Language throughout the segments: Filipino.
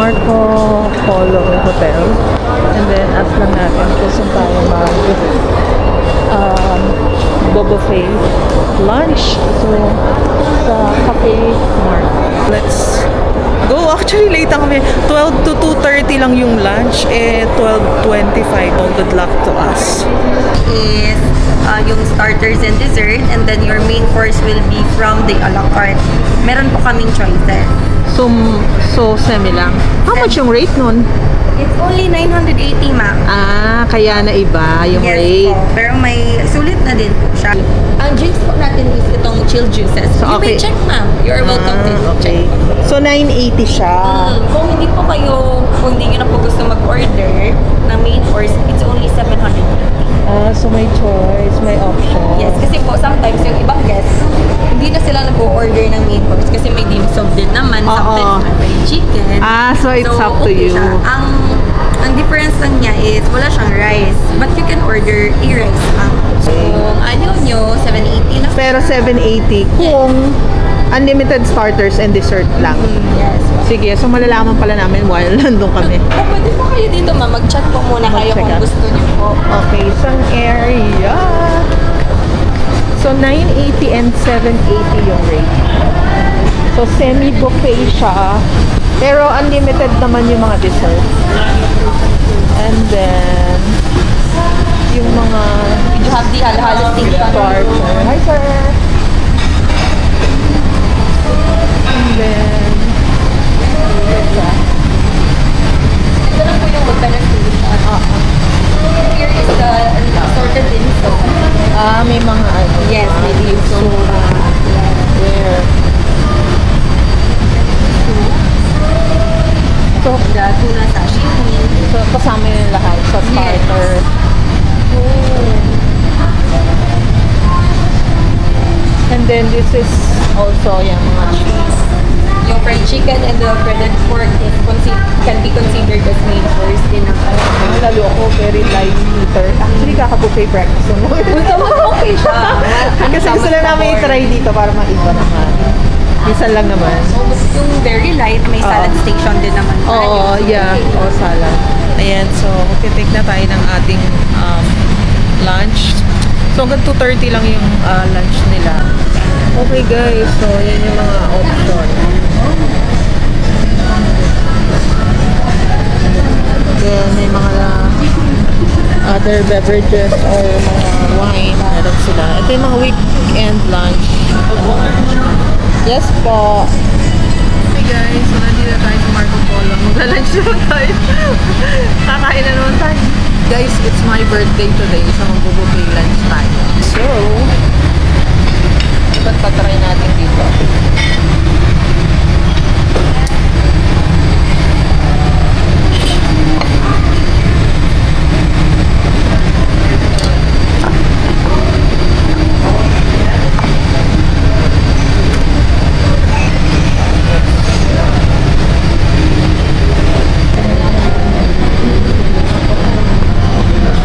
Marco Polo Hotel. And then, ask lang natin kung saan tayo Boba Fett lunch. So, sa Cafe Marco. Let's go. Actually, late na kami. 12 to 2:30 lang yung lunch. 12:25. Oh, good luck to us. Is yung starters and dessert, and then your main course will be from the a la carte. Meron po kaming choices. So semi lang. How much yung rate nun? It's only 980, ma'am. Kaya na iba yung Yes rate. po. Pero may sulit na din po siya. Ang drinks po natin is itong chill juices. So, You may okay. check, ma'am. You're welcome to Okay. check. So 980 siya. Kung hindi po kayo, kung hindi nyo na po gusto mag-order ng main course, it's only 780. So may choice, may option. Yes, kasi po sometimes yung ibang guests, hindi na sila nag-order ng main course kasi may dim sum din naman, sometimes may fried chicken. So it's up to okay you. Siya. Ang difference lang niya is wala siyang rice, but you can order a-rice lang. So kung ayaw nyo, 780 lang. Pero 780 kung unlimited starters and dessert lang. Yes. Sige, so malalaman pala namin while nandun kami. Pwede po kayo dito, ma'am. Mag-chat po muna kayo kung Mag-check. gusto niyo po. Okay, isang area. So 980 and 780 yung rate. So semi-buffet siya. Pero unlimited naman yung mga desserts. And then yung mga You have the halo-halo station. starter. Hi sir! And then Ito lang po yung water station. Here is the assorted dim sum. may mga ano. Yes, may dim sum. Where? So, The tuna sashimi. so kasama yun lahat sa starter. And then this is also yung mga cheese. Yung fried chicken and the breaded pork is can be considered as main course din ng Lalo ako, very light eater. Actually, kaka-buffet breakfast mo. okay siya. Kasi gusto lang namin i-try dito para maiba naman. Minsan lang naman. Yung very light, may salad station din naman. Oo, yeah. Oo, salad. Ayan, so magte-take na tayo ng ating lunch. So hanggang 2:30 lang yung lunch nila. Okay guys, so yan yung mga option. Then may mga other beverages or mga wine. Meron sila. Ito yung mga weekend lunch. Yes po. Hey guys, so nandito tayo sa Marco Polo. Magla-lunch naman tayo. Kakain na naman tayo. Guys, it's my birthday today. So mag-buffet lunch tayo. So, iba't patry natin dito.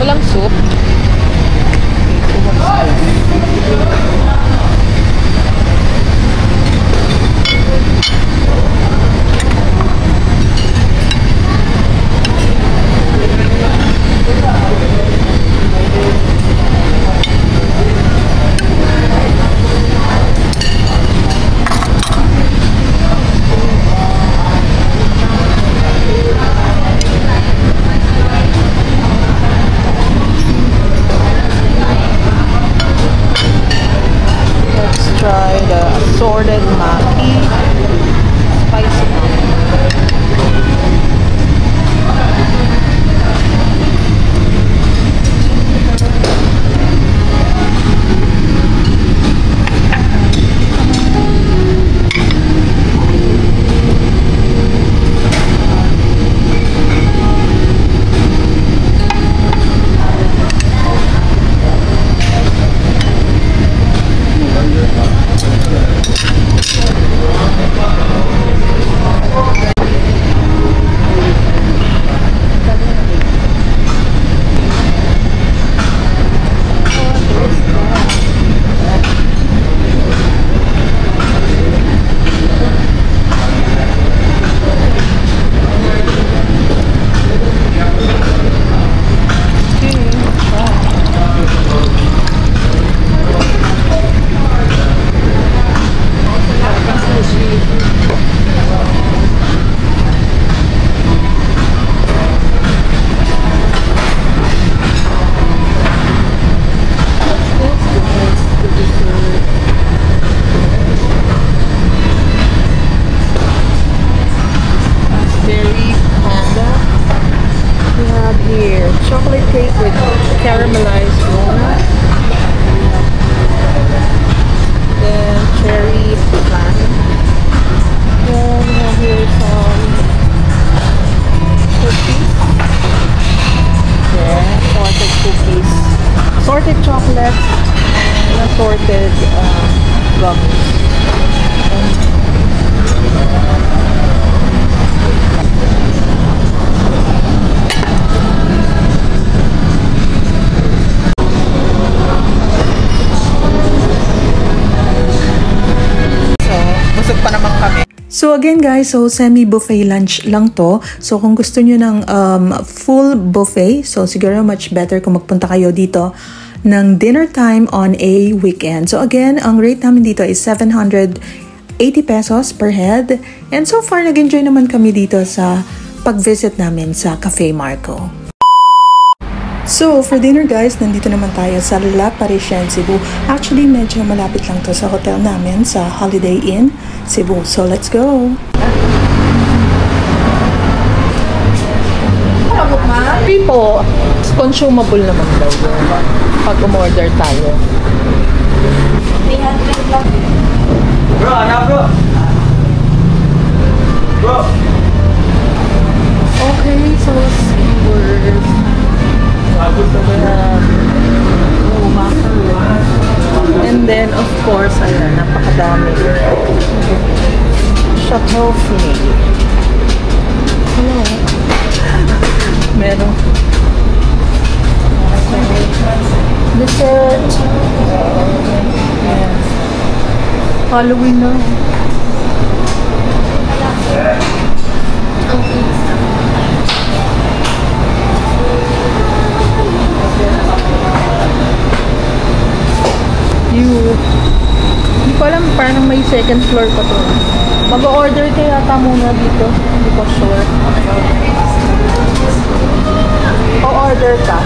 Walang soup. pa naman kami. So again guys, so semi-buffet lunch lang to. So kung gusto nyo ng full buffet, so siguro much better kung magpunta kayo dito ng dinner time on a weekend. So again, ang rate namin dito is 780 pesos per head. And so far, nag-enjoy naman kami dito sa pag-visit namin sa Cafe Marco. So, for dinner guys, nandito naman tayo sa La Parisienne, Cebu. Actually, medyo malapit lang to sa hotel namin sa Holiday Inn, Cebu. So, let's go! Pipo, consumable naman daw pag umorder tayo. 300 lang. Bro, anak bro! Bro! Okay, so we're and then of course, ayan, napakadami. Chateau Fini. Hello. Meron. Dessert. Ayan. Halloween na. Hindi ko alam, parang may second floor pa to. Mag-order ka yata muna dito. Hindi ko sure. O-order ka.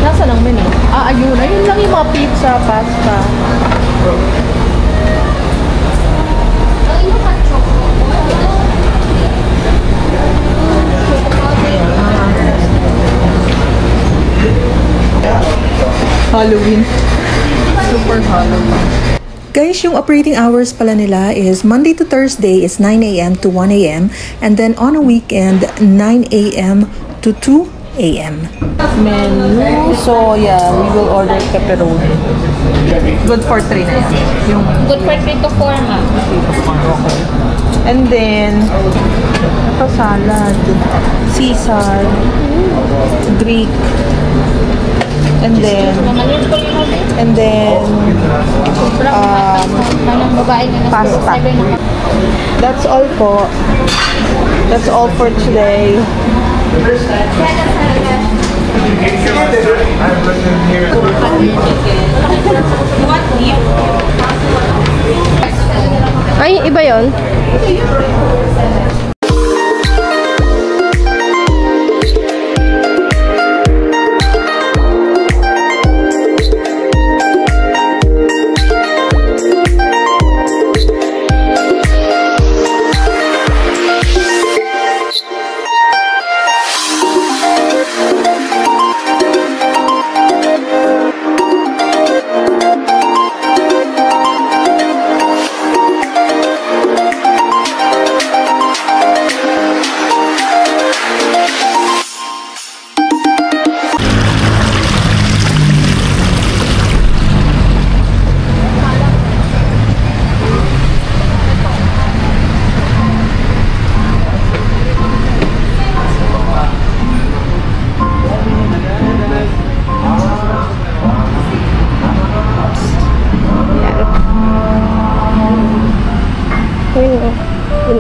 Nasa lang menu? Ah, ayun. Ayun lang yung mga pizza, pasta. Halloween. Super Halloween. Guys, yung operating hours pala nila is Monday to Thursday is 9 a.m. to 1 a.m. and then on a weekend, 9 a.m. to 2 a.m. Menu. So, yeah, we will order pepperoni. Good for 3 na yan. Yung Good for 3 to 4, ma'am. okay. And then, ito salad, Caesar, Greek, and then pasta. That's all po. That's all for today. Ay, iba yon.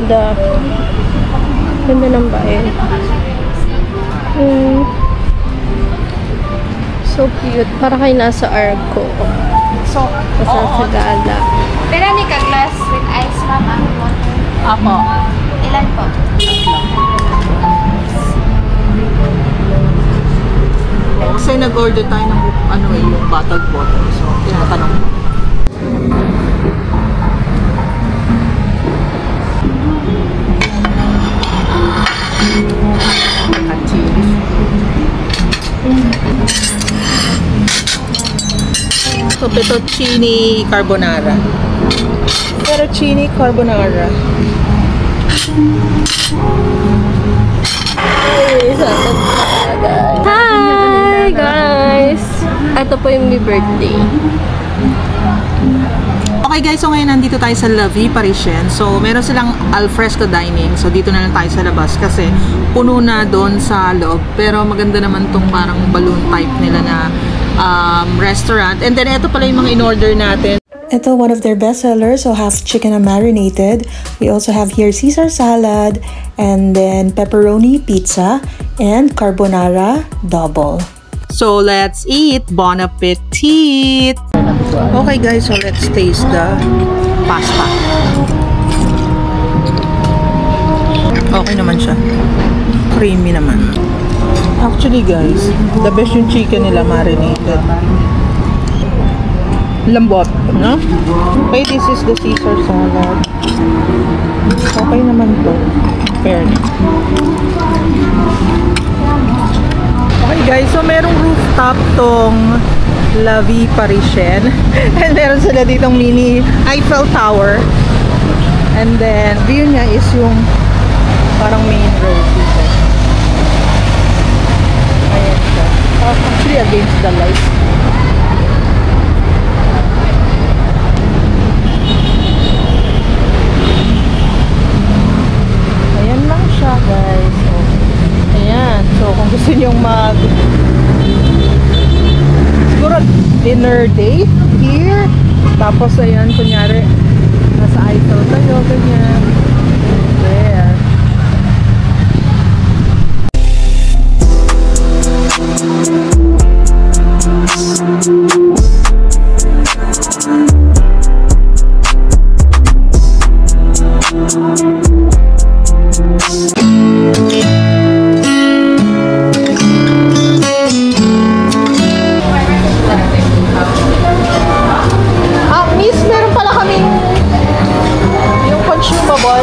Ganda. Ganda ng bayan. So cute. Para kayo nasa Arco. So, Nasa Sagala. Pero ni ka glass with ice, ma'am, ang water. Apo. Ilan po? Kasi nag-order tayo ng yung bottled water. So, tinatanong ko. So, fettuccine carbonara. Fettuccine carbonara. Hi guys! Ito po yung my birthday. Okay guys, so ngayon nandito tayo sa La Vie Parisienne. So, meron silang alfresco dining. So, dito na lang tayo sa labas kasi puno na doon sa loob. Pero maganda naman tong parang balloon type nila na restaurant. And then, ito pala yung mga in-order natin. Ito, one of their best sellers, so half chicken and marinated. We also have here Caesar salad, and then pepperoni pizza, and carbonara double. So let's eat. Bon appetit! Okay guys, so let's taste the pasta. Okay naman siya. Creamy naman. Actually guys, the best yung chicken nila marinated. Lambot, no? Okay, this is the Caesar salad. Okay naman to. Fairness. Okay guys, so merong rooftop tong La Vie Parisienne. And meron sila ditong mini Eiffel Tower. And then, view niya is yung parang main road dito. Ayan siya. Actually, against the light. Ayan lang siya guys. So, ayan. So, kung gusto nyo siguro dinner date here. Tapos, ayan, kunyari, nasa Eiffel tayo, ganyan. There.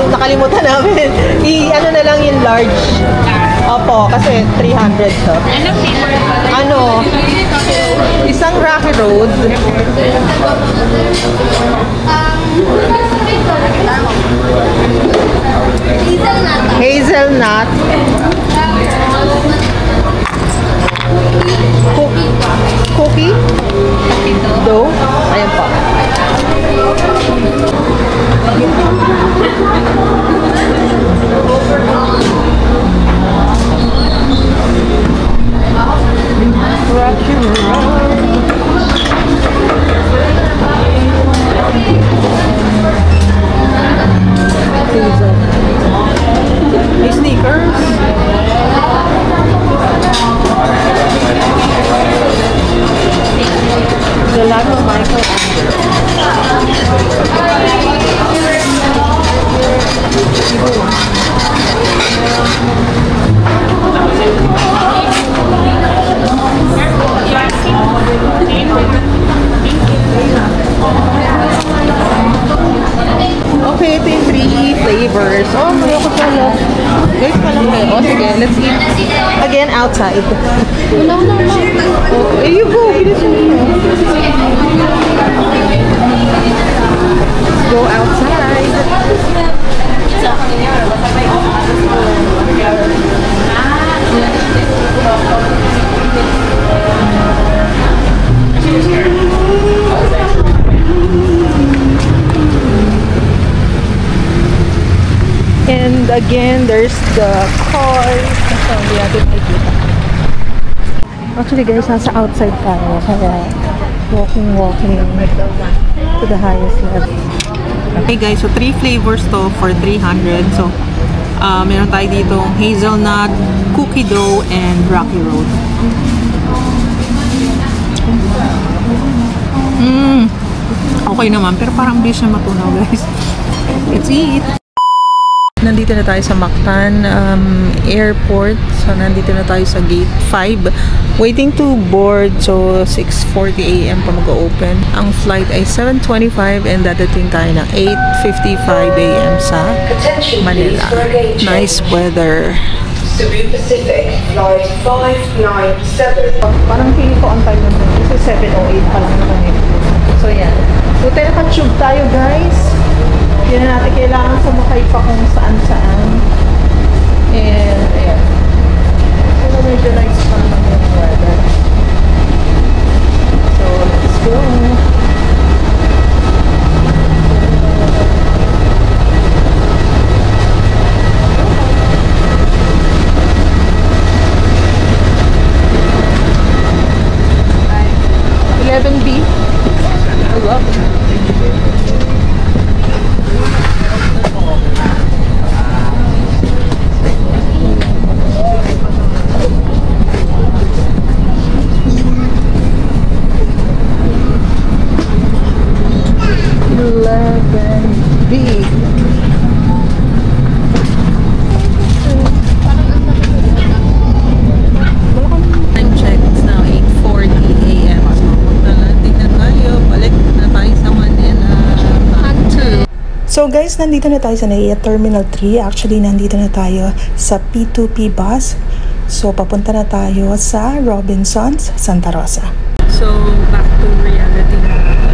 Nakalimutan namin. I-ano na lang yung large. Opo, kasi 300 to. Ano? Isang Rocky Road. Hazelnut. Cookie. Dough. Ayan po. May sneakers. The lab of Okay, ito yung 3 flavors. Oh, mayroon ko pala. Guys, palang kayo. Oh, sige, let's eat. Again, outside. No. Oh, here you go. Let's go outside. And again, there's the cars. Hindi natin makikita. Actually guys, nasa outside tayo. Kaya walking to the highest level. Okay guys, so 3 flavors to for 300. So, meron tayo dito hazelnut, cookie dough, and Rocky Road. Okay naman, pero parang bilis na matunaw guys. Let's eat! Nandito na tayo sa Mactan Airport. So, nandito na tayo sa gate 5. Waiting to board. So, 6:40 AM pa mag-open. Ang flight ay 7:25 and dadating tayo ng 8:55 AM sa Manila. Nice weather. Cebu Pacific, flight 597. Parang feeling ko on time naman. Kasi 7:08 pa lang naman eh. So, yan. So, naka-tube tayo guys. Hindi na natin kailangan sumakay pa kung saan-saan. And, ayan. So, medyo nice pa naman yung weather. So, let's go. B. I love it. Time check is now 8:40 a.m. So, punta natin na tayo. Balik na tayo sa Manila. Back to... So guys, nandito na tayo sa NAIA Terminal 3. Actually, nandito na tayo sa P2P bus. So, papunta na tayo sa Robinsons, Santa Rosa. So, back to reality na.